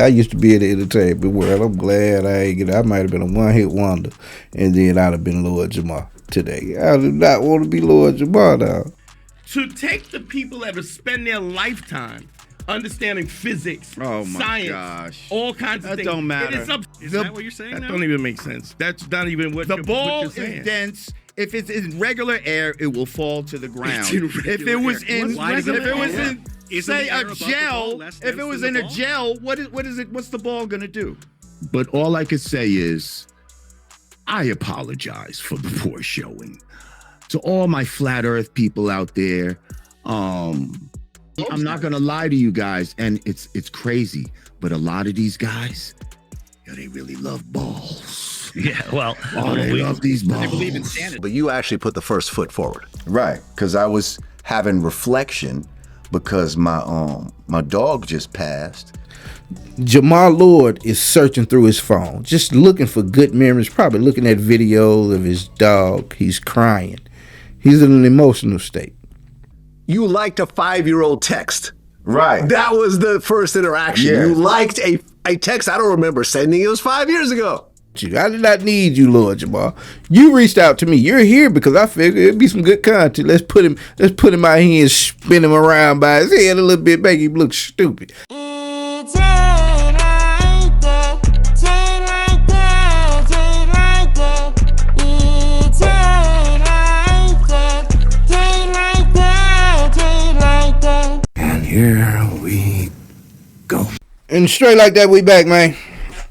I used to be in the entertainment world. I'm glad I ain't get. I might have been a one-hit wonder, and then I'd have been Lord Jamar today. I do not want to be Lord Jamar now. To take the people that have spent their lifetime understanding physics, science, all kinds of things. That don't matter. Is that what you're saying? That don't even make sense. That's not even what the you're, ball what you're saying. is dense. If it's in regular air, it will fall to the ground. If it was in say a gel, if it was in a gel, what is it? What's the ball gonna do? But all I could say is, I apologize for the poor showing. To all my flat Earth people out there, I'm not gonna lie to you guys, and it's crazy, but a lot of these guys, they really love balls. Yeah, well, they love these balls. They believe in sanity. But you actually put the first foot forward. Right, because I was having reflection because my dog just passed. Jamar Lord is searching through his phone, just looking for good memories, probably looking at videos of his dog. He's crying. He's in an emotional state. You liked a 5-year-old text. Right. That was the first interaction. Yeah. You liked a text I don't remember sending. It was 5 years ago. I did not need you, Lord Jamar. You reached out to me. You're here because I figured it'd be some good content. Let's put him out here and spin him around by his head a little bit, make him look stupid. And here we go. And straight like that, we back, man.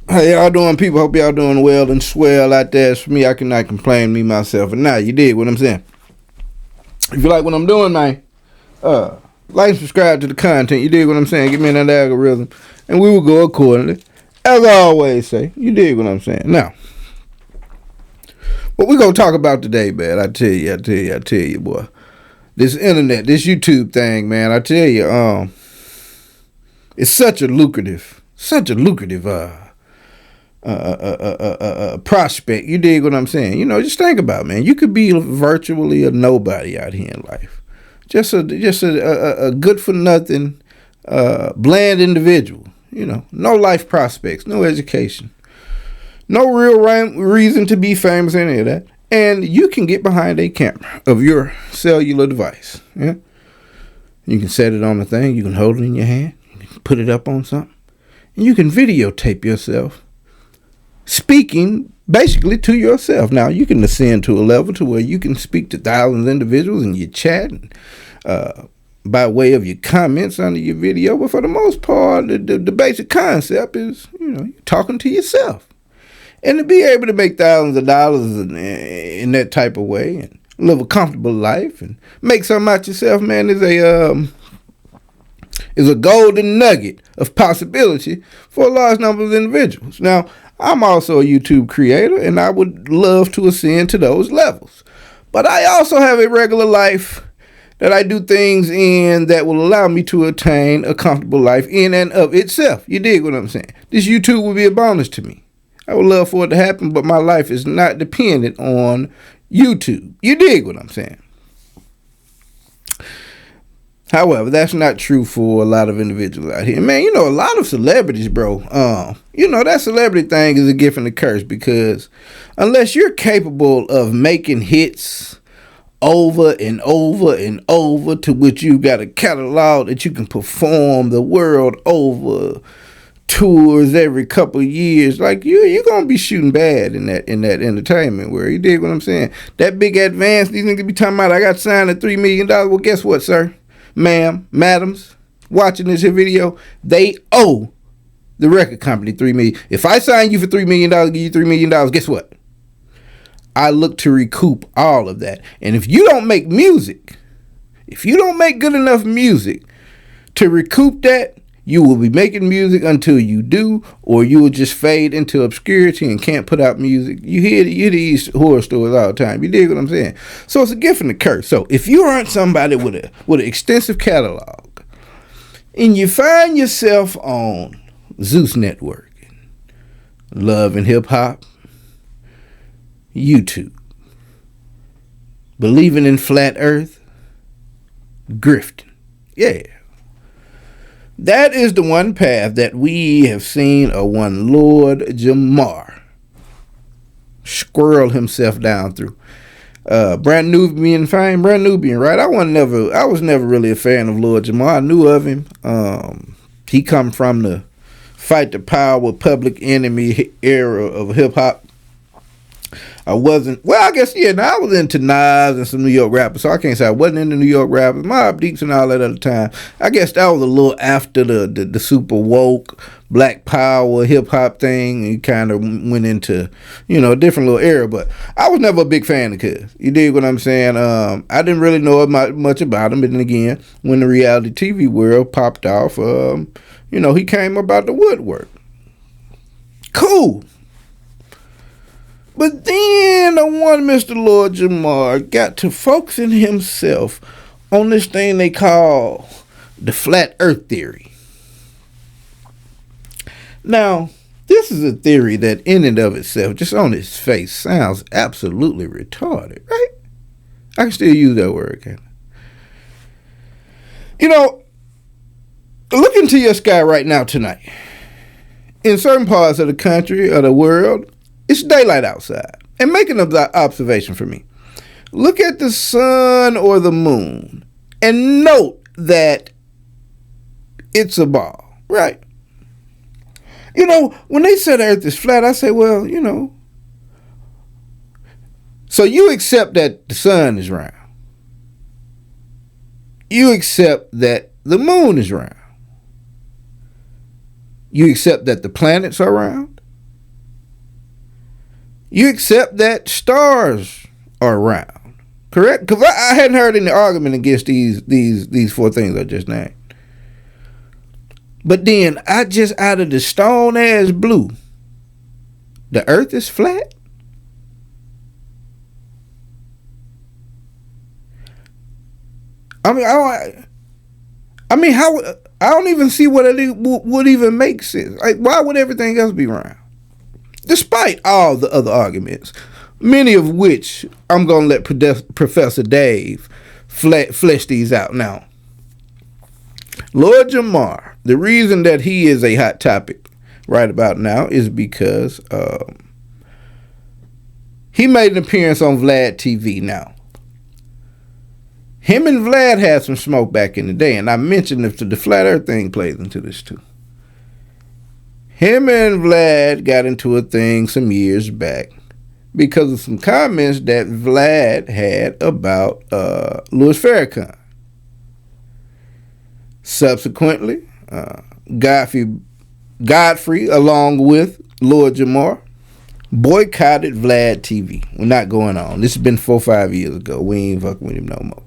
How y'all doing, people? Hope y'all doing well and swell out there. As for me, I cannot complain me, myself, and now you dig what I'm saying. If you like what I'm doing, man, like and subscribe to the content. You dig what I'm saying? Get me in that algorithm, and we will go accordingly. As I always say, you dig what I'm saying. Now, what we gonna talk about today, man, I tell you, boy. This internet, this YouTube thing, man, I tell you, it's such a lucrative prospect. You dig what I'm saying? You know, just think about it, man. You could be virtually a nobody out here in life. Just a good for nothing, bland individual. You know, no life prospects, no education, no real reason to be famous, any of that. And you can get behind a camera of your cellular device. Yeah, you can set it on a thing. You can hold it in your hand. You can put it up on something, and you can videotape yourself speaking basically to yourself. Now, you can ascend to a level to where you can speak to thousands of individuals in your chat and, by way of your comments under your video. But for the most part, the basic concept is, you know, you're talking to yourself. And to be able to make thousands of dollars in that type of way and live a comfortable life and make something out yourself, man, is a golden nugget of possibility for a large number of individuals. Now, I'm also a YouTube creator, and I would love to ascend to those levels. But I also have a regular life that I do things in that will allow me to attain a comfortable life in and of itself. You dig what I'm saying? This YouTube would be a bonus to me. I would love for it to happen, but my life is not dependent on YouTube. You dig what I'm saying? However, that's not true for a lot of individuals out here. Man, you know, a lot of celebrities, bro, you know, that celebrity thing is a gift and a curse, because unless you're capable of making hits over and over and over, to which you've got a catalog that you can perform the world over, tours every couple of years, like you're gonna be shooting bad in that entertainment world. You dig what I'm saying? That big advance, these niggas be talking about, I got signed at $3 million. Well, guess what, sir? Ma'am, madams, watching this here video, they owe the record company $3 million. If I sign you for $3 million, give you $3 million, guess what? I look to recoup all of that. And if you don't make music, if you don't make good enough music to recoup that, you will be making music until you do, or you will just fade into obscurity and can't put out music. You hear these horror stories all the time. You dig what I'm saying? So it's a gift and a curse. So if you aren't somebody with an extensive catalog, and you find yourself on Zeus Network, Love and Hip Hop, YouTube, believing in flat Earth, grifting, yeah. That is the one path that we have seen a one Lord Jamar squirrel himself down through. Brand Nubian fame, Brand Nubian, right? I was never really a fan of Lord Jamar. I knew of him. He come from the fight the power Public Enemy era of hip hop. I wasn't, well, I guess, yeah, now I was into Nas and some New York rappers, so I can't say I wasn't into New York rappers, Mobb Deeps and all that at the time. I guess that was a little after the super woke, black power, hip-hop thing, and kind of went into, a different little era, but I was never a big fan of Cuz. You dig what I'm saying? I didn't really know much about him, but then again, when the reality TV world popped off, he came about the woodwork. Cool. But then the one Mr. Lord Jamar got to focusing himself on this thing they call the flat earth theory. Now, this is a theory that in and of itself, just on its face, sounds absolutely retarded, right? I can still use that word, can't I? Look into your sky right now tonight. In certain parts of the country or the world, it's daylight outside. And make an observation for me. Look at the sun or the moon and note that it's a ball, right? When they say the earth is flat, I say, well, so you accept that the sun is round. You accept that the moon is round. You accept that the planets are round. You accept that stars are round, correct? Because I hadn't heard any argument against these four things I just named. But then I just out of the stone ass blue, the earth is flat? How? I don't even see what it would even make sense. Like, why would everything else be round? Despite all the other arguments, many of which I'm going to let Professor Dave flesh these out now. Lord Jamar, the reason that he is a hot topic right about now is because he made an appearance on VladTv now. Him and Vlad had some smoke back in the day, and I mentioned if the flat earth thing plays into this too. Him and Vlad got into a thing some years back because of some comments that Vlad had about Louis Farrakhan. Subsequently, Godfrey, along with Lord Jamar, boycotted VladTv. We're not going on. This has been 4 or 5 years ago. We ain't fucking with him no more.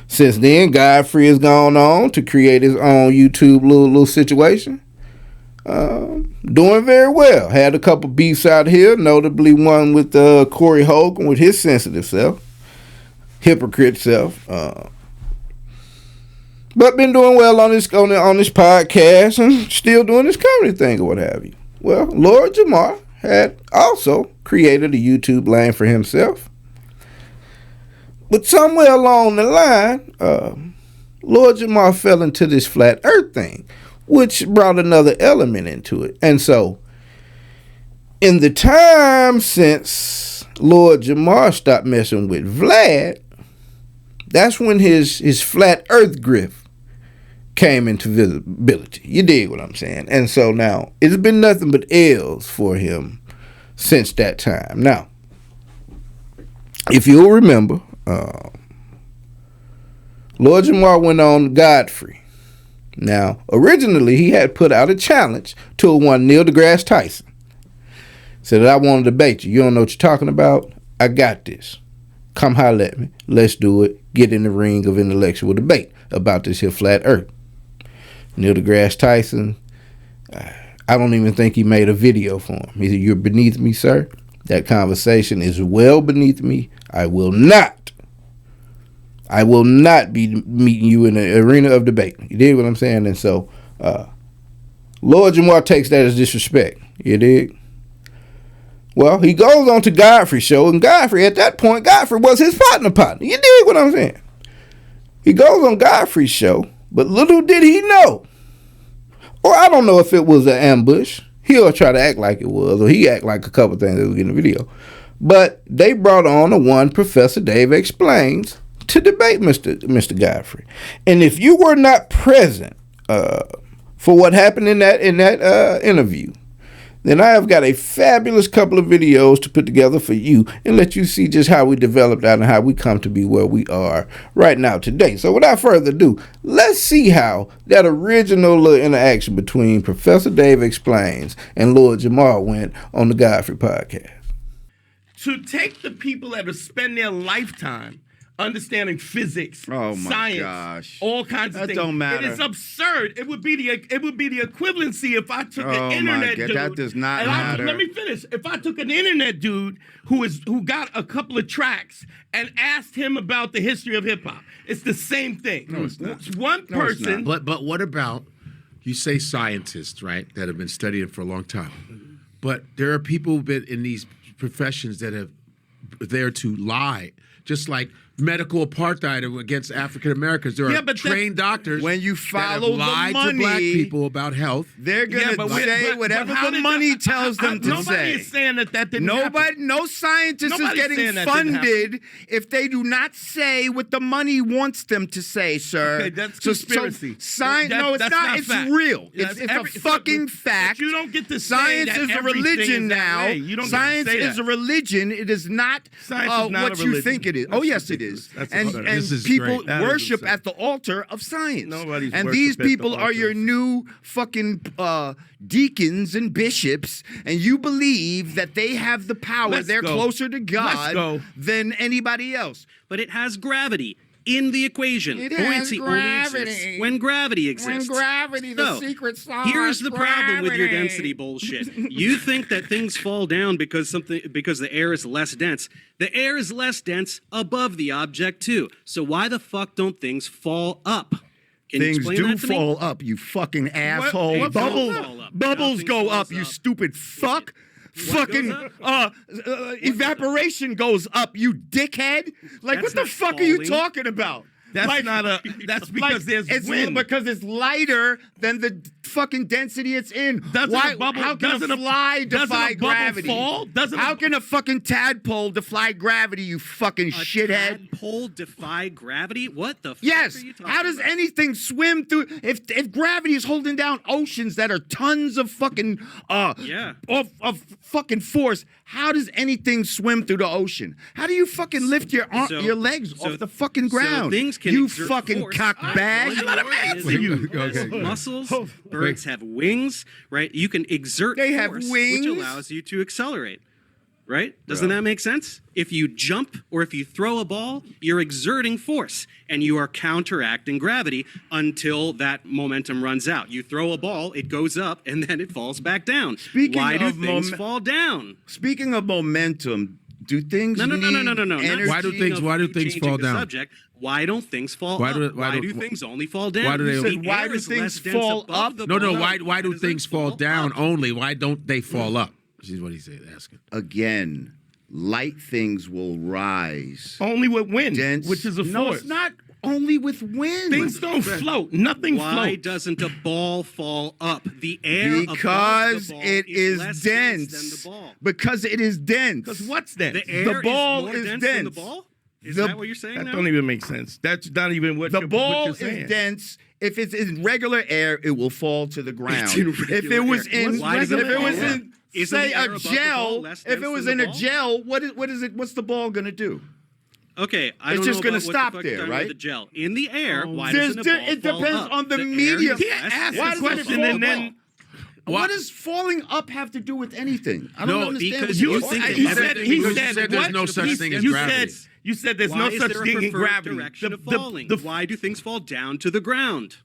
Since then, Godfrey has gone on to create his own YouTube little situation. Doing very well. Had a couple beefs out here, notably one with Corey Hogan with his sensitive self, hypocrite self. But been doing well on this podcast and still doing this comedy thing or what have you. Well, Lord Jamar had also created a YouTube lane for himself. But somewhere along the line, Lord Jamar fell into this flat earth thing, which brought another element into it. And so, in the time since Lord Jamar stopped messing with Vlad, that's when his flat earth grift came into visibility. You dig what I'm saying? And so now, it's been nothing but L's for him since that time. Now, if you'll remember, Lord Jamar went on Godfrey. Now, originally, he had put out a challenge to one Neil deGrasse Tyson. Said, I want to debate you. You don't know what you're talking about? I got this. Come holler at me. Let's do it. Get in the ring of intellectual debate about this here flat earth. Neil deGrasse Tyson, I don't even think he made a video for him. He said, you're beneath me, sir. That conversation is well beneath me. I will not be meeting you in the arena of debate. You dig what I'm saying? And so, Lord Jamar takes that as disrespect. You dig? Well, he goes on to Godfrey's show, and Godfrey, at that point, Godfrey was his partner. You dig what I'm saying? He goes on Godfrey's show, but little did he know or I don't know if it was an ambush. He'll try to act like it was, or he act like a couple things that was in the video. But they brought on Professor Dave Explains to debate Mr. Godfrey. And if you were not present for what happened in that interview, then I have got a fabulous couple of videos to put together for you and let you see just how we developed out and how we come to be where we are right now today. So without further ado, let's see how that original little interaction between Professor Dave Explains and Lord Jamar went on the Godfrey podcast. To take the people that have spent their lifetime understanding physics, science, all kinds of things. That don't matter. It is absurd. It would be the equivalency if I took an internet dude. That does not matter. Let me finish. If I took an internet dude who got a couple of tracks and asked him about the history of hip hop, it's the same thing. No, it's not. It's one person. But what about, you say scientists, right, that have been studying for a long time, but there are people who've been in these professions that have there to lie, just like medical apartheid against African Americans. There are trained doctors when you follow that have lied the money to black people about health. They're gonna say whatever the money tells them to say. Nobody is saying that didn't happen. No scientist is getting funded if they do not say what the money wants them to say, sir. Okay, that's conspiracy. No, it's not. It's real. It's a fucking fact. You don't get to say science that is a religion now. Science is a religion. It is not what you think it is. Oh yes, it is. And people worship at the altar of science. And these people are your new fucking deacons and bishops, and you believe that they have the power. They're closer to God than anybody else. But it has gravity in the equation. Buoyancy only exists when gravity exists. When gravity, the secret sauce. Here's the problem with your density bullshit. You think that things fall down because the air is less dense. The air is less dense above the object too. So why the fuck don't things fall up? Things do fall up, you fucking asshole. Bubbles go up, you stupid fuck. Fucking evaporation goes up, you dickhead. Like, what the fuck are you talking about? That's because there's wind. Because it's lighter than the fucking density it's in. How can a fly defy gravity? How can a fucking tadpole defy gravity, you fucking shithead? Tadpole defy gravity? What the fuck yes. are you talking How does about? anything swim through? If gravity is holding down oceans that are tons of fucking of fucking force, how does anything swim through the ocean? How do you fucking lift your legs off the fucking ground? You fucking cockbag. Muscles. Birds have wings, right? You can exert force, which allows you to accelerate, right? Doesn't that make sense? If you jump or if you throw a ball, you're exerting force and you are counteracting gravity until that momentum runs out. You throw a ball, it goes up, and then it falls back down. Why do things fall down? Speaking of momentum, do things No. Why do things fall down? Subject. Why don't things fall up? Why do things only fall down? Why do things fall up? Why do things fall down only? Why don't they fall up? This is what he's asking. Again, light things will rise. Only with wind, which is a force. No, it's not only with wind. Things don't float. Nothing floats. Why doesn't a ball fall up? The air because above the ball it is less dense. than the ball. Because it is dense. Because what's dense? The ball is more is dense dense. than the ball? Is that what you're saying That now? don't even make sense. That's not even what the ball you're saying. is dense. If it's in regular air, it will fall to the ground. If it was in, say air a above the gel, ball less if it dense was than in the a ball? gel, what is it? What's the ball gonna do? Okay, I It's don't just know gonna about stop what the fuck you're there, talking right? about the gel in the air. Why doesn't a ball It fall depends up? on the air medium. is less Ask Why the does it question fall and then. up? What does falling up have to do with anything? I No, don't understand. because what you you're think saying. you said there's no such thing as gravity. You said there's Why no is such there a thing in preferred gravity. direction of falling? Why do things fall down to the ground?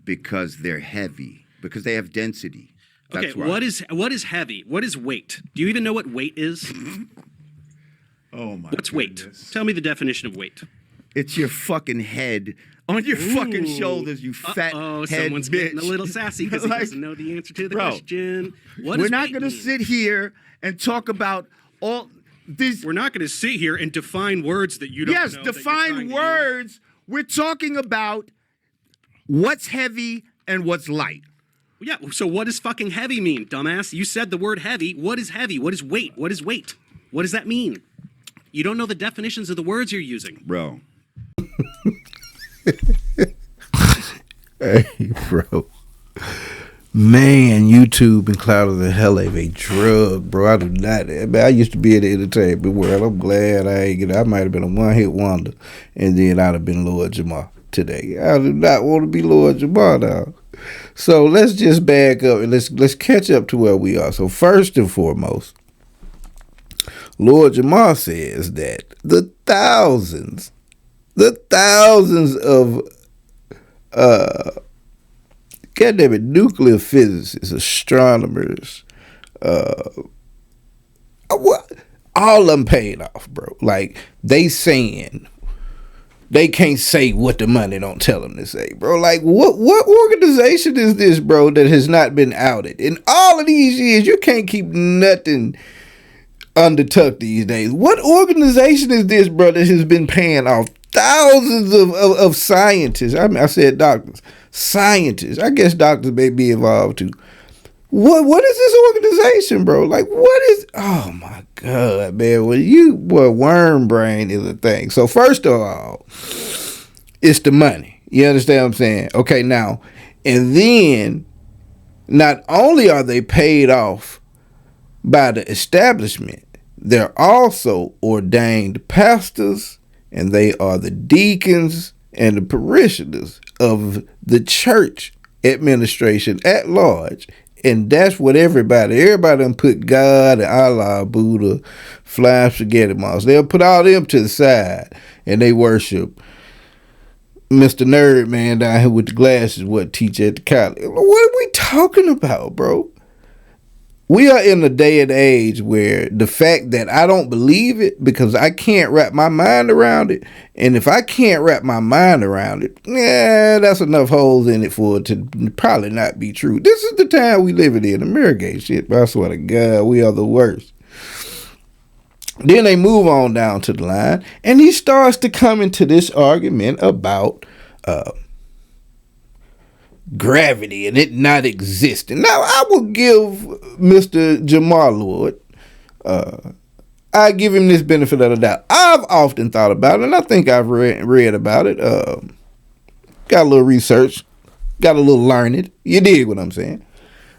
Because they're heavy. Because they have density. Okay, That's why. what is heavy? What is weight? Do you even know what weight is? Oh my What's weight? goodness. Tell me the definition of weight. It's your fucking head on your fucking shoulders, you fat head someone's bitch. getting a little sassy because he doesn't know the answer to the question. What we're does not weight going to mean? sit here and talk about all these. We're not going to sit here and define words that you don't know. Yes, that you're define trying to words. We're talking about what's heavy and what's light. Yeah, so what does fucking heavy mean, dumbass? You said the word heavy. What is heavy? What is weight? What is weight? What does that mean? You don't know the definitions of the words you're using. Bro. Hey, bro. Man, YouTube and cloud of the hell of a drug, bro. I do not. Man, I used to be in the entertainment world. I'm glad I ain't get it. I might have been a one-hit wonder, and then I'd have been Lord Jamar today. I do not want to be Lord Jamar now. So let's just back up and let's catch up to where we are. So first and foremost, Lord Jamar says that the thousands of goddamn it, nuclear physicists, astronomers, all of them paid off, bro. Like, they saying they can't say what the money don't tell them to say, bro. Like, what organization is this, bro, that has not been outed? In all of these years, you can't keep nothing undertucked these days. What organization is this, bro, that has been paying off thousands of scientists? I mean, I said doctors. Scientists. I guess doctors may be involved too. What is this organization, bro? Like, what is... Oh, my God, man. Worm brain is a thing. So, first of all, it's the money. You understand what I'm saying? Okay, now, and then, not only are they paid off by the establishment, they're also ordained pastors, and they are the deacons and the parishioners of the church administration at large. And that's what everybody done put God and Allah, Buddha, flying spaghetti monsters. They'll put all them to the side and they worship Mr. Nerd Man down here with the glasses, what teach at the college. What are we talking about, bro? We are in a day and age where the fact that I don't believe it because I can't wrap my mind around it, and if I can't wrap my mind around it, that's enough holes in it for it to probably not be true. This is the time we living in. America ain't shit, but I swear to God, we are the worst. Then they move on down to the line, and he starts to come into this argument about gravity and it not existing. Now, I will give Mr. Jamar Lord, I give him this benefit of the doubt. I've often thought about it, and I think I've read about it. Got a little research, got a little learned. You dig what I'm saying?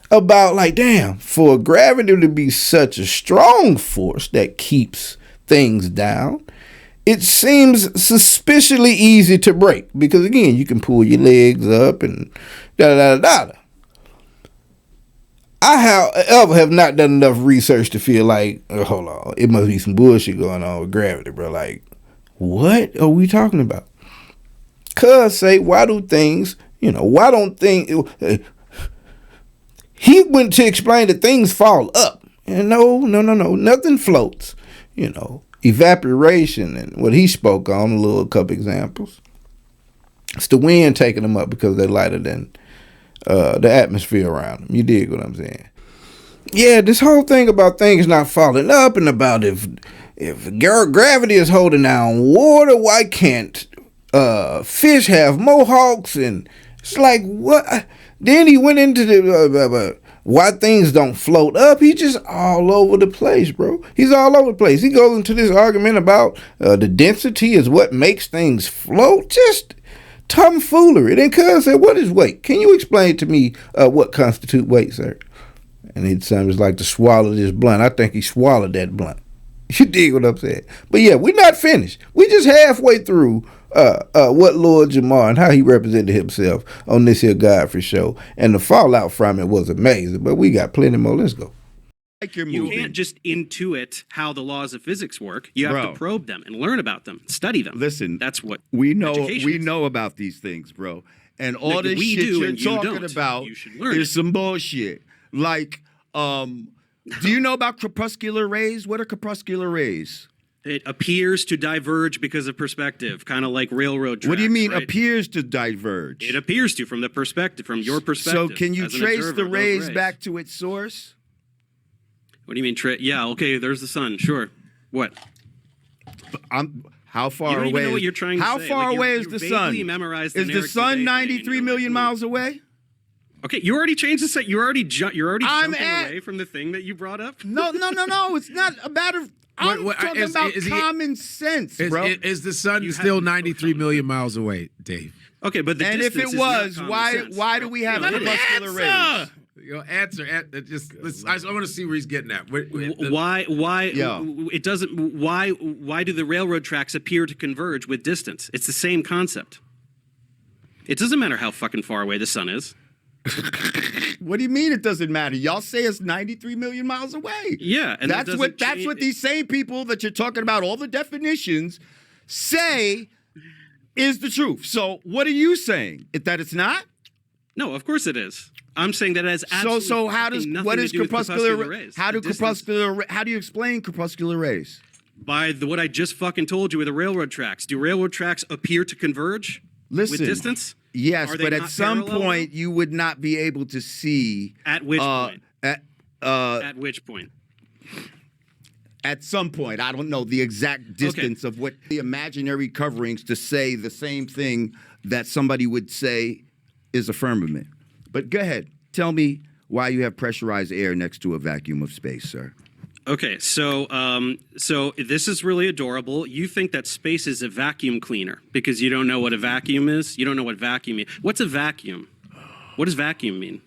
About, like, damn, for gravity to be such a strong force that keeps things down, it seems suspiciously easy to break because, again, you can pull your legs up and da-da-da-da-da. I, however, have not done enough research to feel like, hold on, it must be some bullshit going on with gravity, bro. Like, what are we talking about? Cuz say, why don't things, why don't things... He went to explain that things fall up. And no, nothing floats, evaporation and what he spoke on, a couple examples. It's the wind taking them up because they're lighter than the atmosphere around them. You dig what I'm saying? Yeah, this whole thing about things not falling up and about if gravity is holding down water, why can't fish have mohawks? And it's like, what? Then he went into the why things don't float up. He's just all over the place, bro. He's all over the place. He goes into this argument about the density is what makes things float. Just tomfoolery. Then cuz said, what is weight? Can you explain to me what constitutes weight, sir? And it sounds like to swallow this blunt. I think he swallowed that blunt. You dig what I'm saying? But yeah, we're not finished. We just halfway through what Lord Jamar and how he represented himself on this here Godfrey show. And the fallout from it was amazing. But we got plenty more. Let's go. You can't just intuit how the laws of physics work. You have to probe them and learn about them, study them. Listen, that's what we know about these things, bro. And all this shit you're talking about is some bullshit. Like, do you know about corpuscular rays? What are corpuscular rays? It appears to diverge because of perspective, kind of like railroad tracks. What do you mean right? Appears to diverge? It appears to from your perspective. So can you trace the rays back to its source? What do you mean? Yeah, okay, there's the sun. Sure. What? How far you don't away? Even know what you're trying to how say. far like away is the sun? Is the sun 93 million miles away? Okay, you already changed the set. You're already jumping away from the thing that you brought up. No. It's not a matter of. I'm talking about common sense, bro. Is the sun still 93 million miles away, Dave? Okay, but the if it was, why do we have crepuscular rays? Answer. I want to see where he's getting at. Why it doesn't? Why do the railroad tracks appear to converge with distance? It's the same concept. It doesn't matter how fucking far away the sun is. What do you mean it doesn't matter? Y'all say it's 93 million miles away. Yeah, and that's what these same people that you're talking about, all the definitions, say is the truth. So what are you saying? That it's not? No, of course it is. I'm saying that it has absolutely so how does what is crepuscular rays? How do you explain crepuscular rays? By what I just fucking told you with the railroad tracks. Do railroad tracks appear to converge with distance? Yes, but at some point you would not be able to see. At which point? At which point? At some point. I don't know the exact distance of what the imaginary coverings to say the same thing that somebody would say is a firmament. But go ahead. Tell me why you have pressurized air next to a vacuum of space, sir. Okay, so this is really adorable. You think that space is a vacuum cleaner because you don't know what a vacuum is? You don't know what vacuum is. What's a vacuum? What does vacuum mean?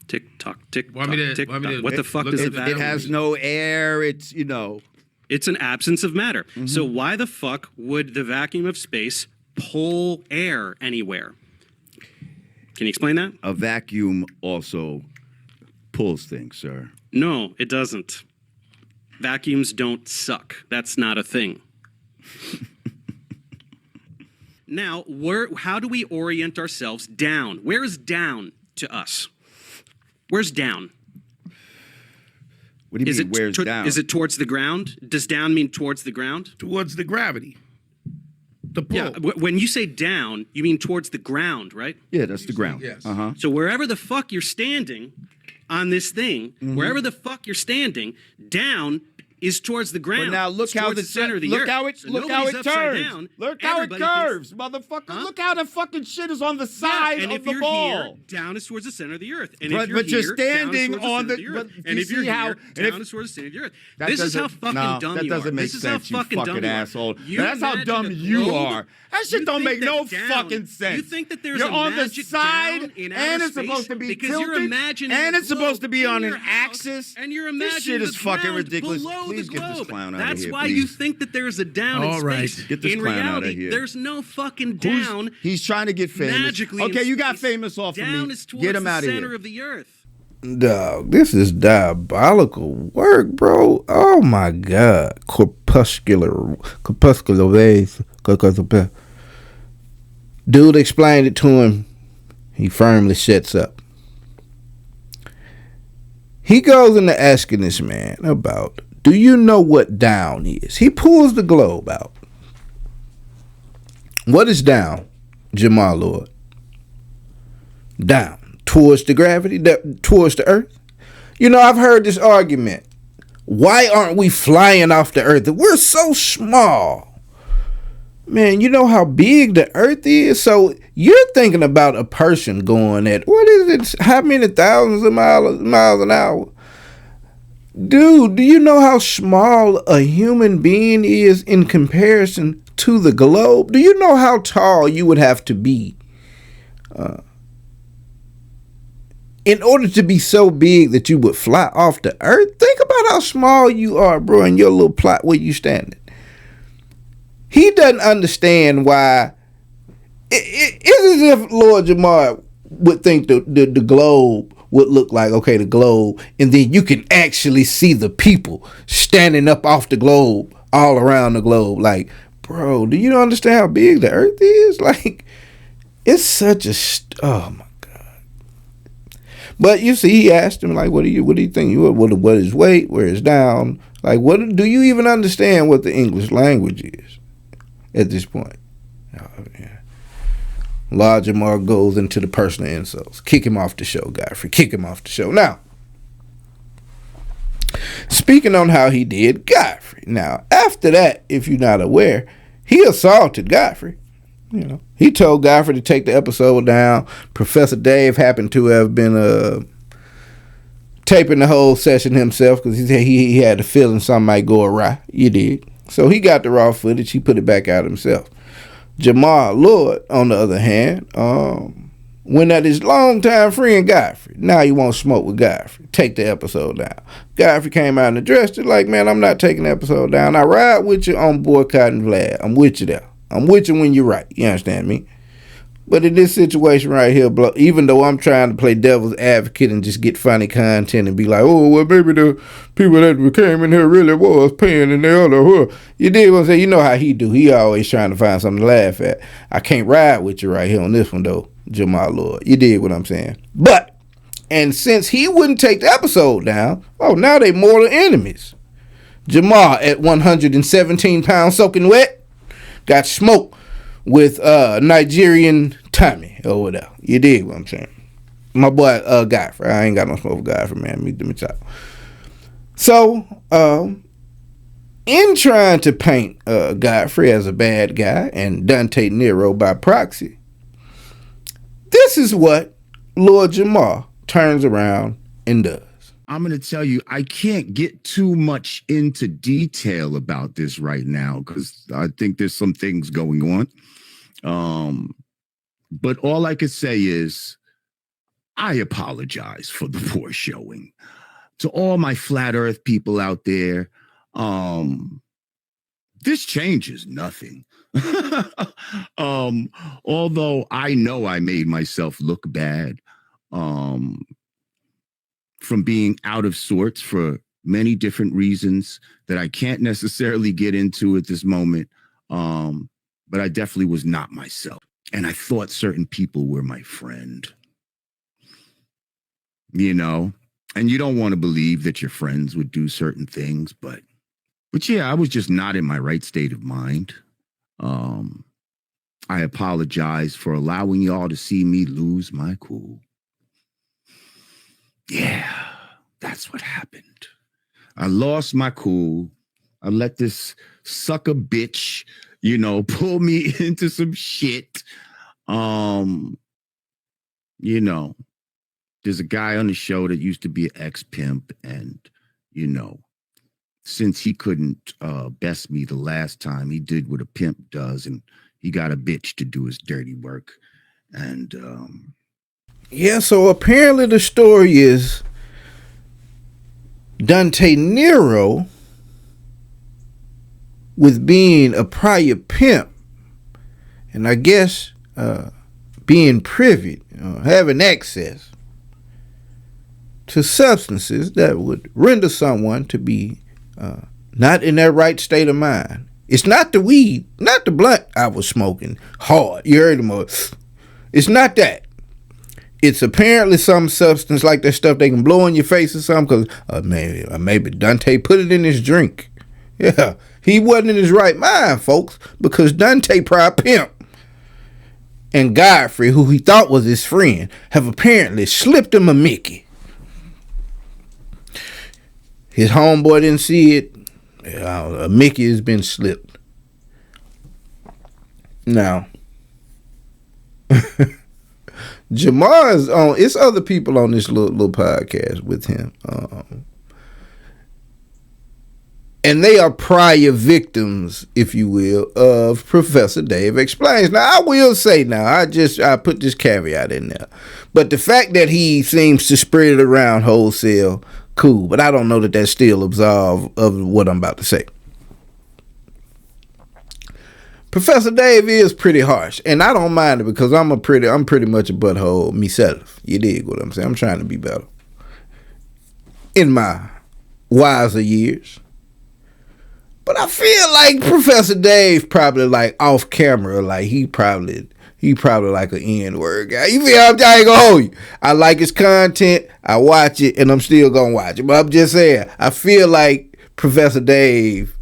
Tick tock, tick tock, tick tock. What the fuck does a vacuum mean? It has no air. It's, It's an absence of matter. Mm-hmm. So why the fuck would the vacuum of space pull air anywhere? Can you explain that? A vacuum also pulls things, sir. No, it doesn't. Vacuums don't suck. That's not a thing. Now, how do we orient ourselves down? Where is down to us? Where's down? What do you mean, where's down? Is it towards the ground? Does down mean towards the ground? Towards the gravity. The pull. Yeah, when you say down, you mean towards the ground, right? Yeah, that's the ground. Yes. Uh-huh. So wherever the fuck you're standing on this thing, wherever the fuck you're standing, down is towards the ground. But now look how the center of the earth. Look how it turns. Look how it curves, motherfucker. Look how the fucking shit is on the side of the ball. Here, down is towards the center of the earth. And but you're standing on the. And if you're here, down is towards the center of the earth. This is how fucking dumb you are. That doesn't make sense, you fucking asshole. That's how dumb you are. That shit don't make no fucking sense. You think that there's a magic down in outer space? And it's supposed to be tilted. And it's supposed to be on an axis. And you're imagining this shit is fucking ridiculous. Please get this clown out of here. That's why you think that there's a down in space. Get this clown out of here. There's no fucking down. He's trying to get famous. Magically, okay, you got famous off of me. Down is towards get him out the of center here. Of the earth. Dog, this is diabolical work, bro. Oh my God. Crepuscular rays. Dude explained it to him. He firmly shuts up. He goes into asking this man about, do you know what down is? He pulls the globe out. What is down, Jamar Lord? Down. Towards the gravity? Towards the earth? You know, I've heard this argument. Why aren't we flying off the earth? We're so small. Man, you know how big the earth is? So you're thinking about a person going at, what is it? How many thousands of miles an hour? Dude, do you know how small a human being is in comparison to the globe? Do you know how tall you would have to be in order to be so big that you would fly off the earth? Think about how small you are, bro, in your little plot where you standing. He doesn't understand why. It's as if Lord Jamar would think the globe would look like, okay, the globe, and then you can actually see the people standing up off the globe, all around the globe. Like, bro, do you understand how big the earth is? Like, it's such a, oh my God. But you see, he asked him, like, what do you think? What is weight? Where is down? Like, what do you even understand what the English language is at this point? Oh, yeah. Lord Jamar goes into the personal insults. Kick him off the show, Godfrey. Kick him off the show. Now, speaking on how he did Godfrey. Now, after that, if you're not aware, he assaulted Godfrey. You know, he told Godfrey to take the episode down. Professor Dave happened to have been taping the whole session himself because he had the feeling something might go awry. You did. So he got the raw footage. He put it back out himself. Jamar Lord, on the other hand, went at his longtime friend Godfrey. Now he won't smoke with Godfrey. Take the episode down. Godfrey came out and addressed it like, man, I'm not taking the episode down. I ride with you on boycotting Vlad. I'm with you there. I'm with you when you're right. You understand me? But in this situation right here, even though I'm trying to play devil's advocate and just get funny content and be like, oh, well, maybe the people that came in here really was paying and the other, you did what I'm saying. You know how he do. He always trying to find something to laugh at. I can't ride with you right here on this one, though, Jamar Lord. You did what I'm saying. But, and since he wouldn't take the episode down, now they mortal enemies. Jamar at 117 pounds soaking wet got smoked with Nigerian Tommy or whatever. You dig what I'm saying? My boy Godfrey. I ain't got no smoke for Godfrey, man. Let me talk. So, in trying to paint Godfrey as a bad guy and Dante Nero by proxy, this is what Lord Jamar turns around and does. I'm going to tell you, I can't get too much into detail about this right now because I think there's some things going on. But all I could say is I apologize for the poor showing. To all my flat earth people out there, this changes nothing. Although I know I made myself look bad from being out of sorts for many different reasons that I can't necessarily get into at this moment. But I definitely was not myself. And I thought certain people were my friend. You know, and you don't want to believe that your friends would do certain things, but yeah, I was just not in my right state of mind. I apologize for allowing y'all to see me lose my cool. Yeah, that's what happened. I lost my cool. I let this sucker bitch, pull me into some shit. There's a guy on the show that used to be an ex-pimp, and, since he couldn't best me the last time, he did what a pimp does, and he got a bitch to do his dirty work. And yeah, so apparently the story is Dante Nero, with being a prior pimp, and I guess being privy, having access to substances that would render someone to be not in their right state of mind. It's not the weed, not the blunt I was smoking hard. You heard him. It's not that. It's apparently some substance like that stuff they can blow in your face or something, because maybe Dante put it in his drink. Yeah, he wasn't in his right mind, folks, because Dante prior pimp and Godfrey, who he thought was his friend, have apparently slipped him a Mickey. His homeboy didn't see it. A Mickey has been slipped. Now, Jamar is on. It's other people on this little podcast with him, and they are prior victims, if you will, of Professor Dave Explains. Now, I will say, I put this caveat in there, but the fact that he seems to spread it around wholesale, cool. But I don't know that that's still absolve of what I'm about to say. Professor Dave is pretty harsh, and I don't mind it because I'm pretty much a butthole myself. You dig what I'm saying? I'm trying to be better in my wiser years. But I feel like Professor Dave probably like off camera, like he probably like an N-word guy. You feel? I ain't gonna hold you. I like his content. I watch it, and I'm still gonna watch it. But I'm just saying, I feel like Professor Dave,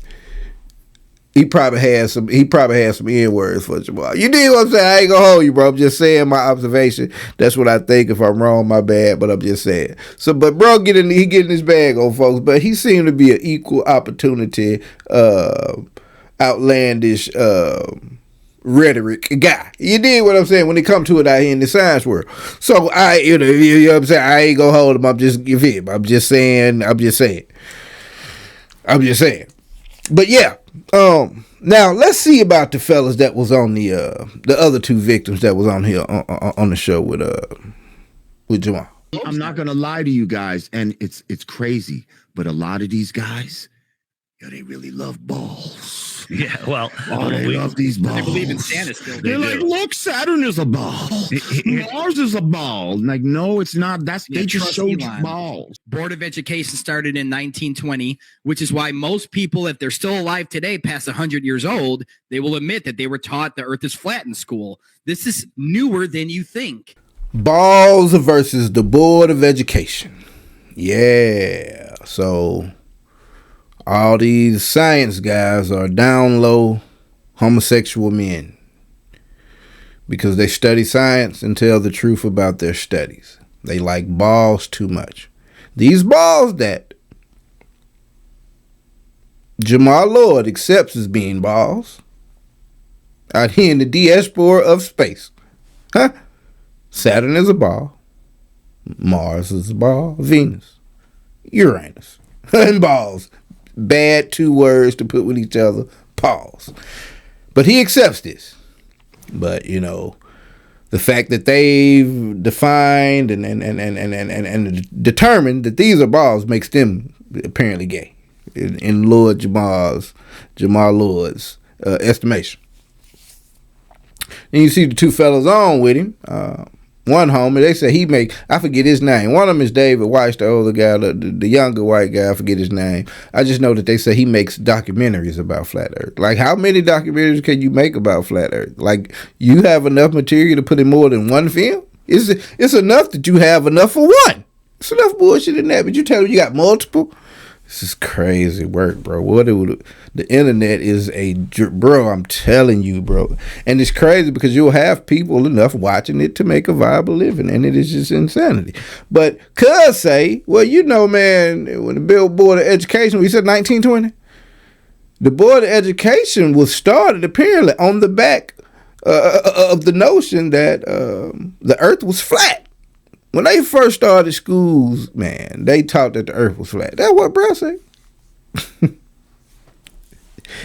he probably has some N-words for Jamar. You dig what I'm saying? I ain't gonna hold you, bro. I'm just saying my observation. That's what I think. If I'm wrong, my bad. But I'm just saying. So, but bro, he getting his bag on, folks. But he seemed to be an equal opportunity, outlandish rhetoric guy. You dig what I'm saying when it comes to it out here in the science world. So you know what I'm saying. I ain't gonna hold him. I'm just saying. But yeah. Now let's see about the fellas that was on the other two victims that was on here on the show with Jamar. I'm not gonna lie to you guys, and it's crazy, but a lot of these guys, they really love balls. Yeah, well, they love these balls. They believe in Santa still. They're like, look, Saturn is a ball. Mars is a ball. Like, no, it's not. They just showed balls. Board of Education started in 1920, which is why most people, if they're still alive today, past 100 years old, they will admit that they were taught the Earth is flat in school. This is newer than you think. Balls versus the Board of Education. Yeah, so all these science guys are down low homosexual men because they study science and tell the truth about their studies. They like balls too much. These balls that Jamar Lord accepts as being balls out here in the diaspora of space. Huh? Saturn is a ball. Mars is a ball. Venus. Uranus. And balls. Bad two words to put with each other. Pause. But he accepts this. But, you know, the fact that they've defined and determined that these are balls makes them apparently gay in Lord Jamar Lord's estimation. And you see the two fellas on with him. One homie, they say he make, I forget his name. One of them is David Weiss, the older guy, the younger white guy, I forget his name. I just know that they say he makes documentaries about flat earth. Like, how many documentaries can you make about flat earth? Like, you have enough material to put in more than one film? It's enough that you have enough for one. It's enough bullshit in that, but you tell me you got multiple? This is crazy work, bro. The internet is bro, I'm telling you, bro. And it's crazy because you'll have people enough watching it to make a viable living, and it is just insanity. But cuz say, well, you know, man, when the Board of Education, we said 1920, the Board of Education was started apparently on the back of the notion that the earth was flat. When they first started schools, man, they taught that the earth was flat. That's what bro said.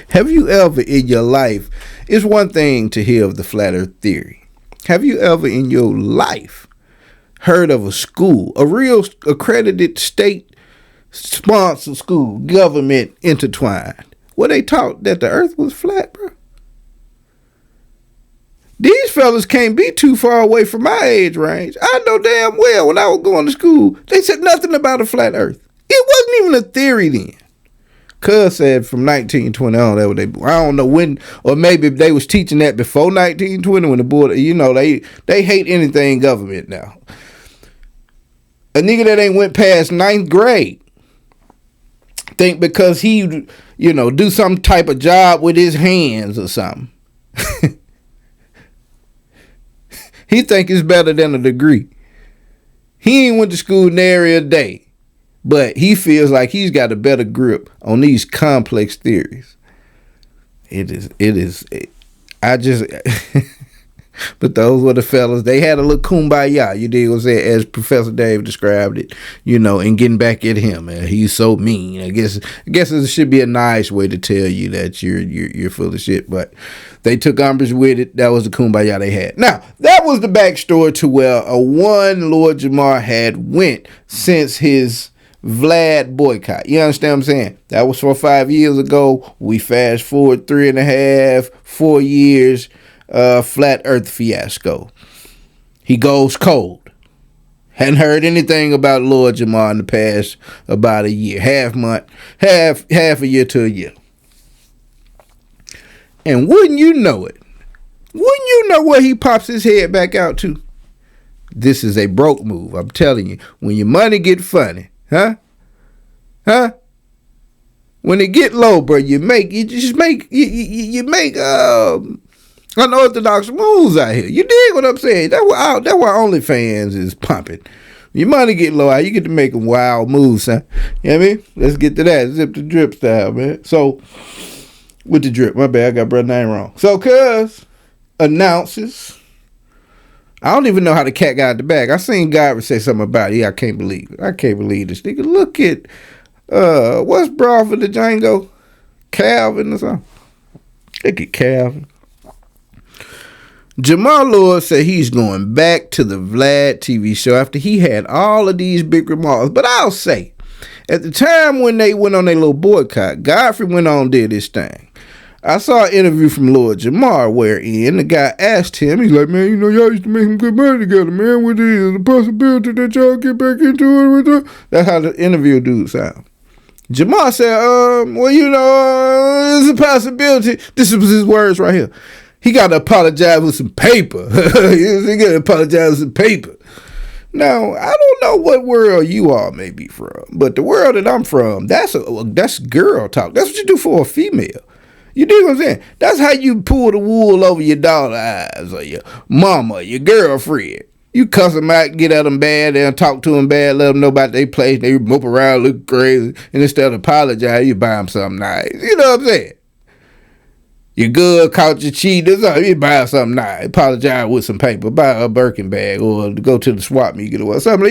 Have you ever in your life, it's one thing to hear of the flat earth theory. Have you ever in your life heard of a school, a real accredited state-sponsored school, government intertwined, where they taught that the earth was flat, bro? These fellas can't be too far away from my age range. I know damn well when I was going to school, they said nothing about a flat earth. It wasn't even a theory then. Cuz said from 1920 on, that what they, I don't know when, or maybe they was teaching that before 1920 when the board, you know, they hate anything government now. A nigga that ain't went past 9th grade think because he, you know, do some type of job with his hands or something. He think it's better than a degree. He ain't went to school nary a day, but he feels like he's got a better grip on these complex theories. But those were the fellas. They had a little kumbaya, you dig what I'm saying, as Professor Dave described it, you know, and getting back at him. Man, he's so mean. I guess it should be a nice way to tell you that you're full of shit, but they took umbrage with it. That was the kumbaya they had. Now, that was the backstory to where one Lord Jamar had went since his Vlad boycott. You understand what I'm saying? That was 5 years ago. We fast forward 3.5, 4 years, flat earth fiasco. He goes cold. Hadn't heard anything about Lord Jamar in the past about a year, half a year to a year. And wouldn't you know it? Wouldn't you know where he pops his head back out to? This is a broke move. I'm telling you. When your money get funny, huh? When it get low, bro, you make unorthodox moves out here. You dig what I'm saying? That's why OnlyFans is pumping. Your money get low out, you get to make wild moves, huh? You know what I mean? Let's get to that. Zip the drip style, man. So, with the drip, my bad, I got brother name wrong. So, cuz, announces. I don't even know how the cat got the bag. I seen Godfrey say something about it. Yeah, I can't believe it. I can't believe this nigga. Look at what's bra for the Django? Calvin or something. Look at Calvin. Jamar Lord said he's going back to the VladTv show after he had all of these big remarks. But I'll say, at the time when they went on their little boycott, Godfrey went on and did his thing. I saw an interview from Lord Jamar wherein the guy asked him, he's like, man, you know, y'all used to make some good money together, man. What is the possibility that y'all get back into it with that? That's how the interview dude sound. Jamar said, well, you know, there's a possibility. This was his words right here. He got to apologize with some paper. He got to apologize with some paper. Now, I don't know what world you all may be from, but the world that I'm from, that's girl talk. That's what you do for a female. You dig what I'm saying? That's how you pull the wool over your daughter's eyes or your mama, your girlfriend. You cuss them out, get at them bad, and talk to them bad, let them know about their place. They mope around, look crazy, and instead of apologize, you buy them something nice. You know what I'm saying? Your good caught you cheating, you buy something nice. Apologize with some paper, buy a Birkin bag, or go to the swap meet or something.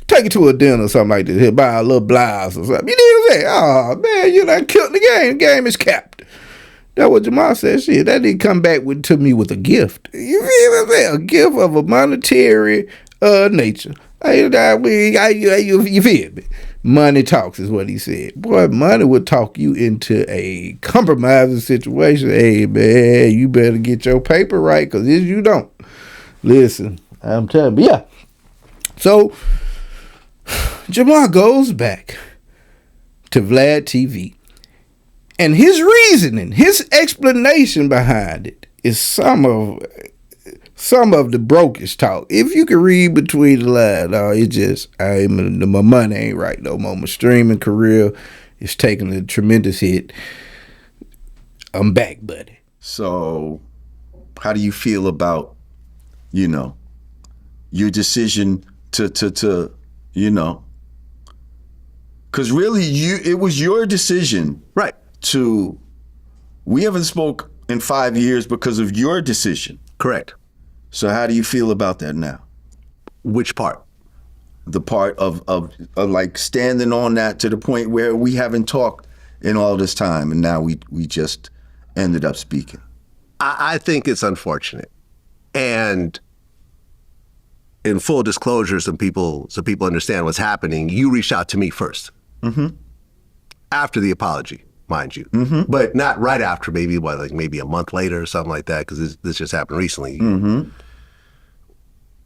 Take it to a dinner or something like this. Here, buy a little blouse or something. You know what I'm saying? Oh, man, you done killed the game. The game is capped. That's what Jamar said. Shit, that didn't come back to me with a gift. You feel what I'm saying? A gift of a monetary nature. You feel me? Money talks is what he said. Boy, money would talk you into a compromising situation. Hey, man, you better get your paper right, because if you don't, listen, I'm telling you. Yeah. So, Jamar goes back to VladTv, and his reasoning, his explanation behind it is some of the brokest talk. If you can read between the lines, it's just, my money ain't right no more. My streaming career is taking a tremendous hit. I'm back, buddy. So, how do you feel about, your decision to because really it was your decision, right? We haven't spoke in 5 years because of your decision. Correct. So how do you feel about that now? Which part? The part of like standing on that to the point where we haven't talked in all this time, and now we just ended up speaking. I think it's unfortunate, and in full disclosure, so people understand what's happening. You reached out to me first, after the apology, mind you, but not right after. Maybe maybe a month later or something like that, because this just happened recently.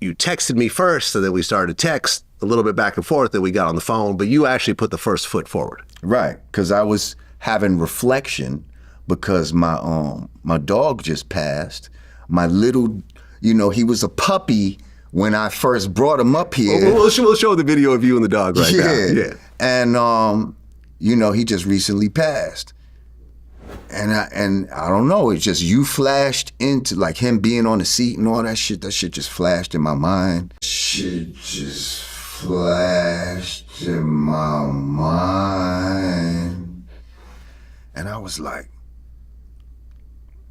You texted me first, and then we started to text a little bit back and forth, then we got on the phone, but you actually put the first foot forward. Right, because I was having reflection because my dog just passed. My little, he was a puppy when I first brought him up here. We'll show the video of you and the dog right now. Yeah, and he just recently passed. And I don't know, it's just you flashed into, like, him being on the seat and all that shit just flashed in my mind. Shit just flashed in my mind. And I was like,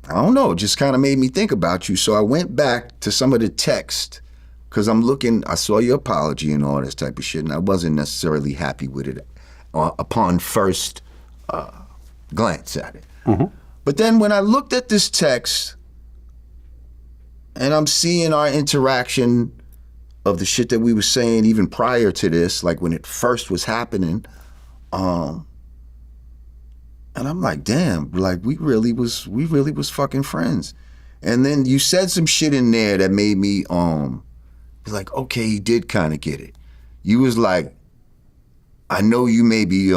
I don't know, it just kind of made me think about you. So I went back to some of the text, because I saw your apology and all this type of shit, and I wasn't necessarily happy with it upon first glance at it. But then when I looked at this text and I'm seeing our interaction of the shit that we were saying even prior to this, like when it first was happening, and I'm like, damn, like we really was fucking friends. And then you said some shit in there that made me be like, okay, he did kind of get it. You was like, I know you may be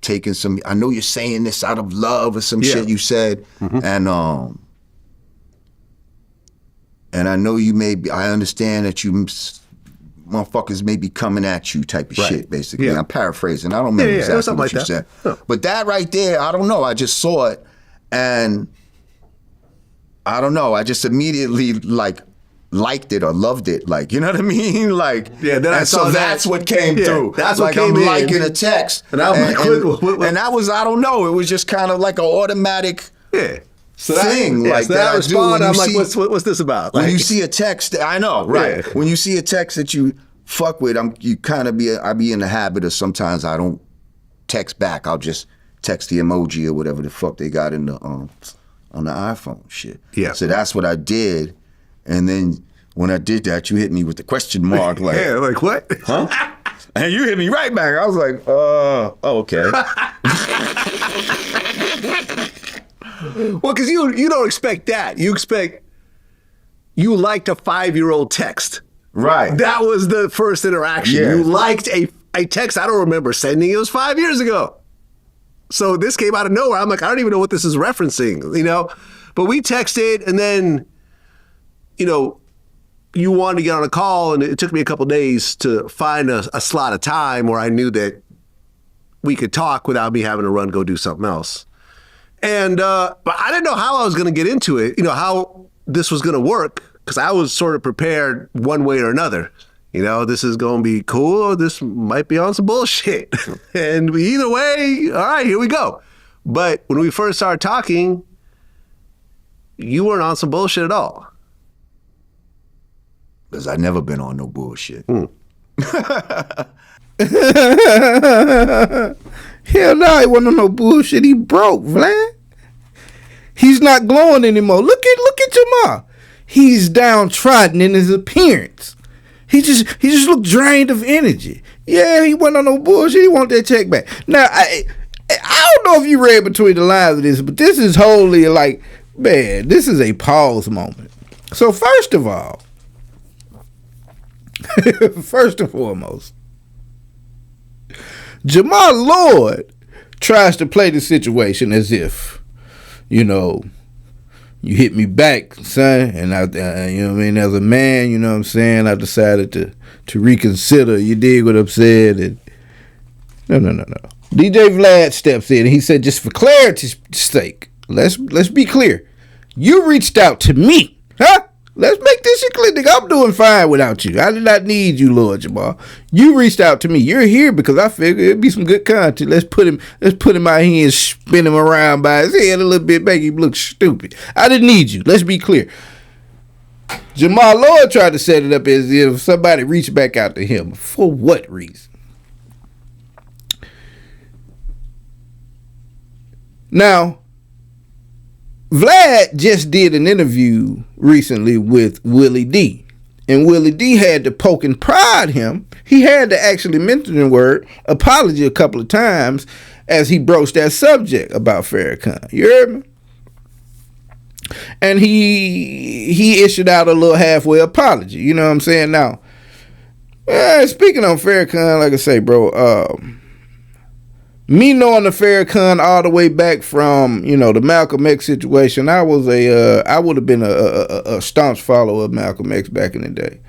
taking some, I know you're saying this out of love or some shit you said, and I know you may be, I understand that you motherfuckers may be coming at you type of shit, basically. I'm paraphrasing. I don't remember exactly what you said. But that right there, I don't know, I just saw it, and I don't know, I just immediately liked it or loved it, like, you know what I mean? Like, then I saw that's what came through. That's like, what came I'm in. liking a text. And I was like, and that was, I don't know, it was just kind of like an automatic, thing like that I do when I'm like, what's this about? When you see a text, I know, right? Yeah. When you see a text that you fuck with, I be in the habit of sometimes I don't text back. I'll just text the emoji or whatever the fuck they got in the on the iPhone shit. Yeah. So that's what I did, and then when I did that, you hit me with the question mark, like, yeah, like what? Huh? And you hit me right back. I was like, oh, okay. Well, because you don't expect that. You expect you liked a 5-year-old text. Right. That was the first interaction. Yeah. You liked a text I don't remember sending. It was 5 years ago. So this came out of nowhere. I'm like, I don't even know what this is referencing, you know? But we texted, and then, you know, you wanted to get on a call, and it took me a couple days to find a slot of time where I knew that we could talk without me having to run, go do something else. And, but I didn't know how I was going to get into it, you know, how this was going to work, because I was sort of prepared one way or another. You know, this is going to be cool, or this might be on some bullshit. And either way, all right, here we go. But when we first started talking, you weren't on some bullshit at all. Because I never been on no bullshit. Hell no, he wasn't on no bullshit. He broke, Vlad. He's not glowing anymore. Look at Jamar. He's downtrodden in his appearance. He just looked drained of energy. Yeah, he wasn't on no bullshit. He want that check back. Now, I don't know if you read between the lines of this, but this is wholly like, man, this is a pause moment. So first of all, first and foremost, Jamar Lord tries to play the situation as if, you know, you hit me back, son, and I you know what I mean, as a man, you know what I'm saying, I decided to reconsider. You dig what I'm saying? And no. DJ Vlad steps in and he said, just for clarity's sake, let's be clear. You reached out to me, huh? Let's make this shit clear, nigga. I'm doing fine without you. I did not need you, Lord Jamar. You reached out to me. You're here because I figured it'd be some good content. Let's put him out here and spin him around by his head a little bit, make him look stupid. I didn't need you. Let's be clear. Jamar Lord tried to set it up as if somebody reached back out to him. For what reason? Now, Vlad just did an interview recently with Willie D. And Willie D had to poke and prod him. He had to actually mention the word apology a couple of times as he broached that subject about Farrakhan. You heard me? And he issued out a little halfway apology. You know what I'm saying? Now, speaking on Farrakhan, like I say, bro, me knowing the Farrakhan all the way back from, you know, the Malcolm X situation, I would have been a staunch follower of Malcolm X back in the day.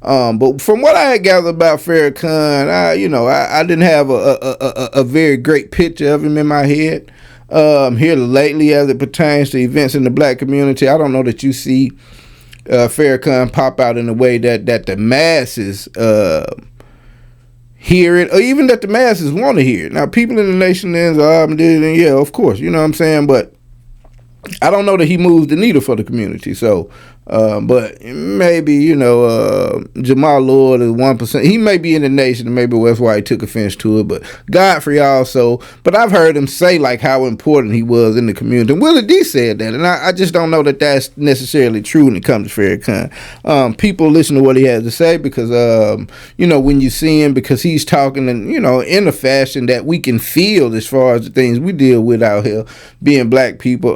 But from what I had gathered about Farrakhan, I didn't have a very great picture of him in my head. Here lately, as it pertains to events in the black community, I don't know that you see Farrakhan pop out in a way that the masses hear it, or even that the masses want to hear it. Now, people in the nation yeah, of course, you know what I'm saying, but I don't know that he moves the needle for the community. So, but maybe, Jamar Lord is 1%. He may be in the nation, and maybe that's why he took offense to it. But Godfrey also. But I've heard him say like how important he was in the community. And Willie D said that, and I just don't know that that's necessarily true when it comes to Farrakhan. People listen to what he has to say because, when you see him, because he's talking in a fashion that we can feel as far as the things we deal with out here, being black people.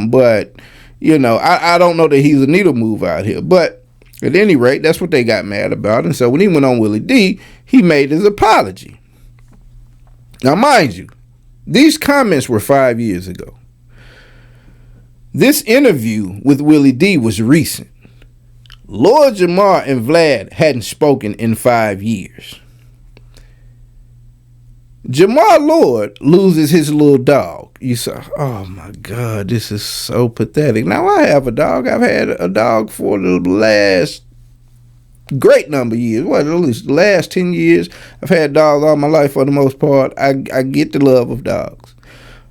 But I don't know that he's a needle mover out here. But at any rate, that's what they got mad about. And so when he went on Willie D, he made his apology. Now, mind you, these comments were 5 years ago. This interview with Willie D was recent. Lord Jamar and Vlad hadn't spoken in 5 years. Jamar Lord loses his little dog. You say, oh my God, this is so pathetic. Now, I have a dog. I've had a dog for the last great number of years. At least the last 10 years. I've had dogs all my life for the most part. I get the love of dogs.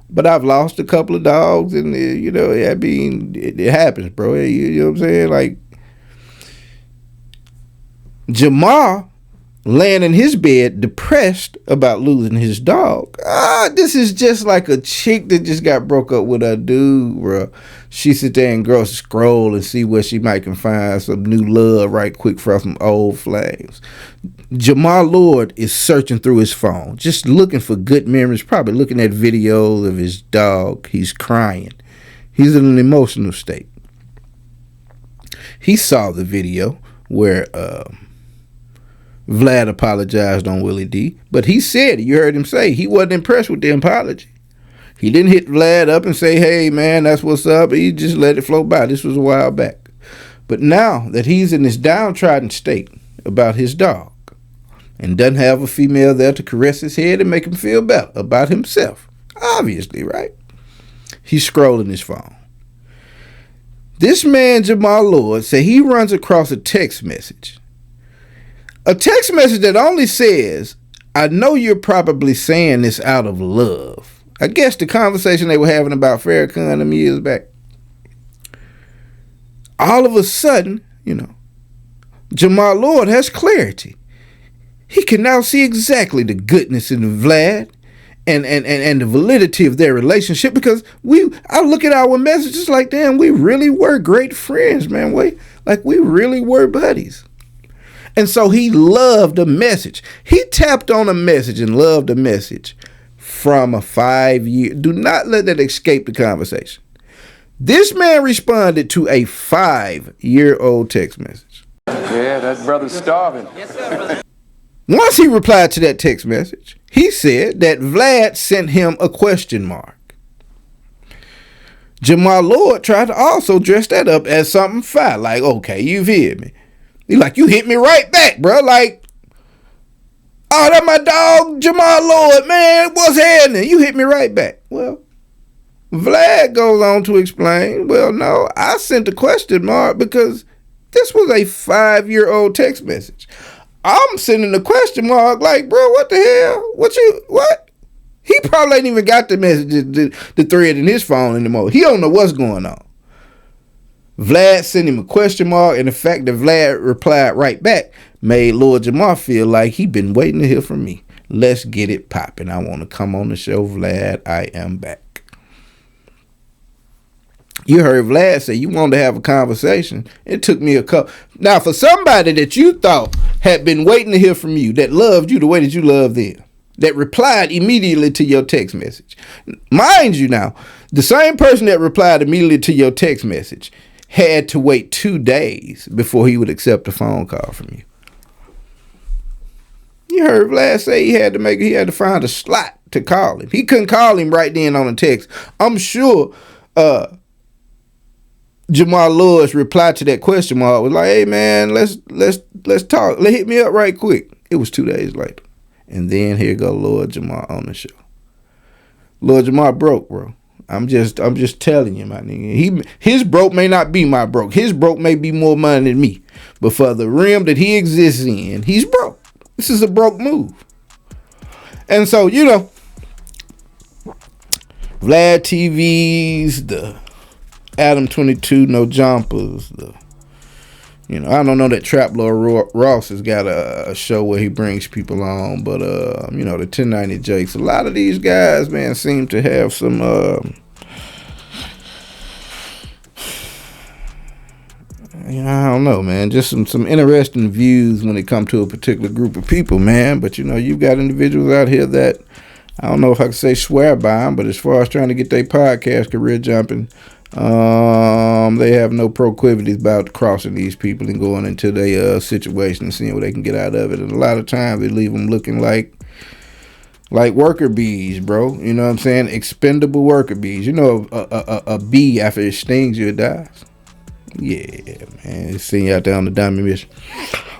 But I've lost a couple of dogs, and you know, I mean, it happens, bro. You know what I'm saying? Like Jamar laying in his bed depressed about losing his dog. This is just like a chick that just got broke up with a dude, bro. She sit there and go scroll and see where she might can find some new love right quick from some old flames. Jamar Lord is searching through his phone, just looking for good memories, probably looking at videos of his dog. He's crying. He's in an emotional state. He saw the video where Vlad apologized on Willie D, but he said, you heard him say, he wasn't impressed with the apology. He didn't hit Vlad up and say, hey, man, that's what's up. He just let it flow by. This was a while back. But now that he's in this downtrodden state about his dog and doesn't have a female there to caress his head and make him feel better about himself, obviously, right? He's scrolling his phone. This man, Jamar Lord, said he runs across a text message. A text message that only says, I know you're probably saying this out of love. I guess the conversation they were having about Farrakhan them years back. All of a sudden, you know, Jamar Lord has clarity. He can now see exactly the goodness in Vlad and the validity of their relationship, because I look at our messages like, damn, we really were great friends, man. We really were buddies. And so he loved a message. He tapped on a message and loved a message from a 5-year. Do not let that escape the conversation. This man responded to a 5-year-old text message. Yeah, that brother's starving. Yes, sir. Once he replied to that text message, he said that Vlad sent him a question mark. Jamar Lord tried to also dress that up as something fire. Like, okay, you've hit me. He like, you hit me right back, bro. Like, oh, that my dog, Jamar Lord, man. What's happening? You hit me right back. Well, Vlad goes on to explain, well, no, I sent a question mark because this was a 5-year-old text message. I'm sending a question mark like, bro, what the hell? What? He probably ain't even got the message, the thread in his phone anymore. He don't know what's going on. Vlad sent him a question mark, and the fact that Vlad replied right back made Lord Jamar feel like he been waiting to hear from me. Let's get it popping. I want to come on the show, Vlad. I am back. You heard Vlad say you wanted to have a conversation. It took me a couple. Now, for somebody that you thought had been waiting to hear from you, that loved you the way that you loved them, that replied immediately to your text message. Mind you now, the same person that replied immediately to your text message had to wait 2 days before he would accept a phone call from you. You heard Vlad say he had to find a slot to call him. He couldn't call him right then on a text. I'm sure Jamar Lord's reply to that question mark was like, hey man, let's talk. Hit me up right quick. It was 2 days later. And then here go Lord Jamar on the show. Lord Jamar broke, bro. I'm just telling you, my nigga. His broke may not be my broke. His broke may be more money than me. But for the realm that he exists in, he's broke. This is a broke move. And so, you know, VladTv's, the Adam 22 No Jumpers, I don't know that Trap Lord Ross has got a show where he brings people on, but the 1090 Jakes, a lot of these guys, man, seem to have some I don't know, man, just some interesting views when it comes to a particular group of people, man. But you've got individuals out here that I don't know if I can say swear by them, but as far as trying to get their podcast career jumping, they have no proclivities about crossing these people and going into their situation and seeing what they can get out of it. And a lot of times they leave them looking like worker bees, bro. You know what I'm saying? Expendable worker bees. A bee, after it stings you, it dies. Yeah, man. It's seeing you out there on the diamond mission.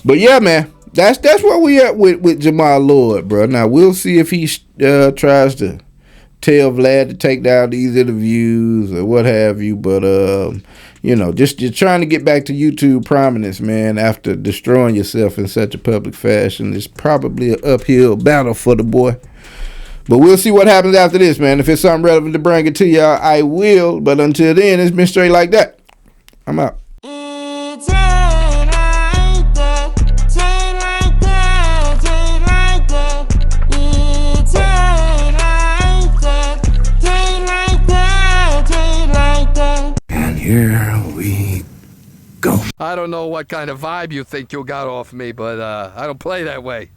But yeah, man, that's where we at with Jamar Lord, bro. Now we'll see if he tries to tell Vlad to take down these interviews or what have you, but just trying to get back to YouTube prominence, man, after destroying yourself in such a public fashion is probably an uphill battle for the boy. But we'll see what happens after this, man. If it's something relevant to bring it to y'all, I will. But until then, it's been straight like that. I'm out. And here we go. I don't know what kind of vibe you think you got off me, but I don't play that way.